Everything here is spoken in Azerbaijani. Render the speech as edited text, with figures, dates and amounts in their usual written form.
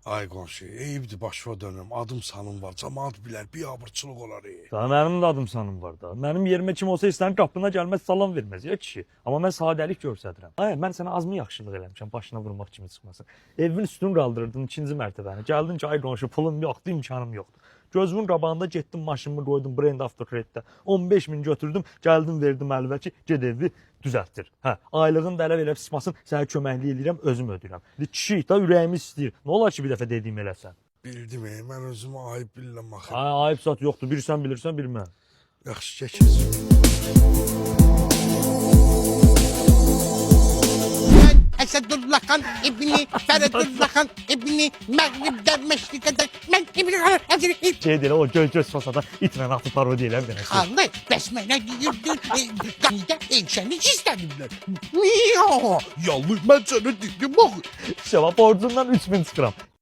Ay qonşu, eyibdir başıma dönüm. Adım sanım var. Camaat bilər, biabırçılıq olar. Daha mənim də adım sanım var da. Mənim yerimə kim olsa istənin qapına gəlməz, salam verməz ya kişi. Amma mən sadəlik göstərirəm. Ay, mən sənə azmı yaxşılıq eləmişəm, başına vurmaq kimi çıxmasın. Evin üstünü qaldırırdın 2-ci mərtəbəni. Gəldin ki, ay qonşu, pulum yoxdur, imkanım yoxdur. Gözümün qabağında getdim, maşınımı qoydum Brand Автокreditdə. 15 min götürdüm, gəldim verdim əlvə ki, ged evi düzəltdir. Hə, aylığın da elə verib sıxmasın, sənə köməklik eləyirəm, özüm ödəyirəm. Kişi da ürəyimi istəyir. Nə olar ki, bir dəfə dediyim eləsən? Bildim, mən özümü ayıb bilirəm axı. Ay, ayıb zat yoxdur. Bir sən bilirsən, bir mən. Yaxşı, keçəcəm. Esadullah Han İbni Feridullah Han İbni Məğribdə Məşriqədə mən İbni Hazreti Şey deyil, o göz fasada itinən atı parodi eləm mənə. Xanlı bəs mənə deyirdin qanidə enşəni istəmirlər. Niyə? Yallı mən sənə dedim axı. Şəva borcundan 3000 çıxıram.